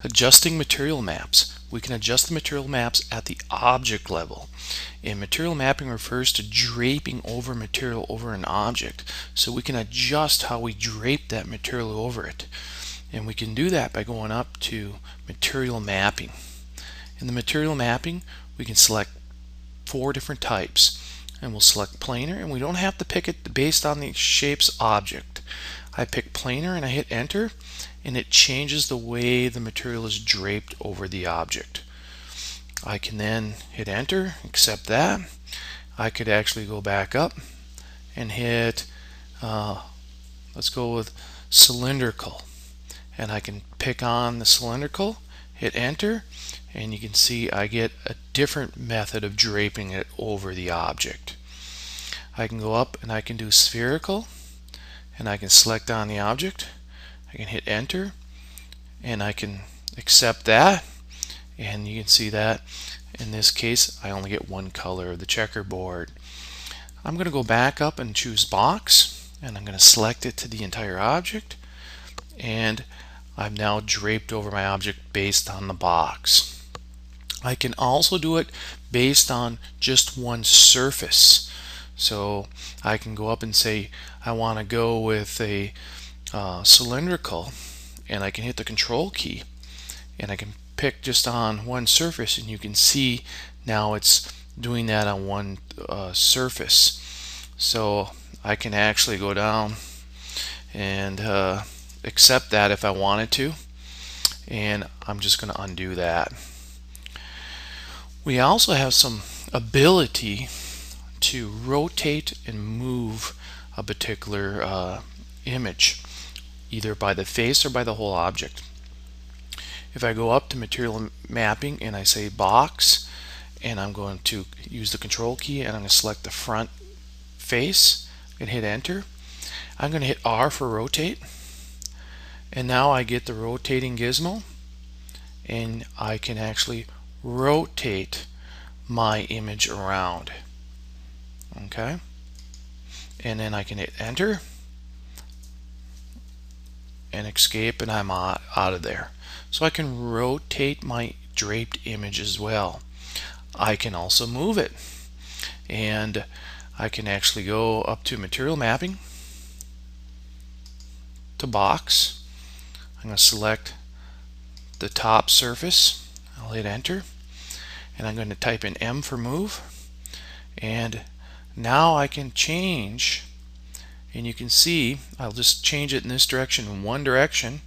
Adjusting material maps. We can adjust the material maps at the object level. And material mapping refers to draping over material over an object. So we can adjust how we drape that material over it. And we can do that by going up to material mapping. In the material mapping, we can select 4 different types. And we'll select planar, and we don't have to pick it based on the shape's object. I pick planar and I hit enter, and it changes the way the material is draped over the object. I can then hit enter, accept that. I could actually go back up and hit, let's go with cylindrical, and I can pick on the cylindrical, hit enter, and you can see I get a different method of draping it over the object. I can go up and I can do spherical, and I can select on the object. I can hit enter, and I can accept that, and you can see that in this case I only get one color of the checkerboard. I'm going to go back up and choose box, and I'm going to select it to the entire object, and I've now draped over my object based on the box. I can also do it based on just one surface. So I can go up and say I want to go with a cylindrical, and I can hit the control key, and I can pick just on one surface, and you can see now it's doing that on one surface. So I can actually go down and accept that if I wanted to, and I'm just going to undo that. We also have some ability to rotate and move a particular image, either by the face or by the whole object. If I go up to material mapping and I say box, and I'm going to use the control key, and I'm going to select the front face and hit enter. I'm going to hit R for rotate, and now I get the rotating gizmo, and I can actually rotate my image around. Okay, and then I can hit enter and escape, and I'm out of there. So I can rotate my draped image as well. I can also move it, and I can actually go up to material mapping, to box. I'm going to select the top surface. I'll hit enter, and I'm going to type in M for move, and now I can change, and you can see I'll just change it in this direction, in one direction,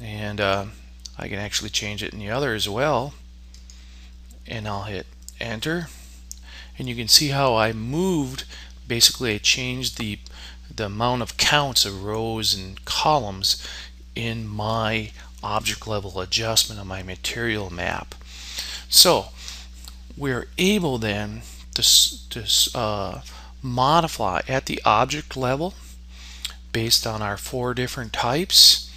and I can actually change it in the other as well, and I'll hit enter, and you can see how I moved. Basically I changed the amount of counts of rows and columns in my object level adjustment of my material map. So we're able then to modify at the object level based on our 4 different types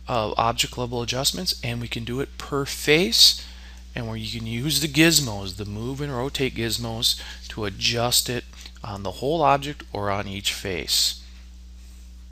of object level adjustments, and we can do it per face, and where you can use the gizmos, the move and rotate gizmos, to adjust it on the whole object or on each face.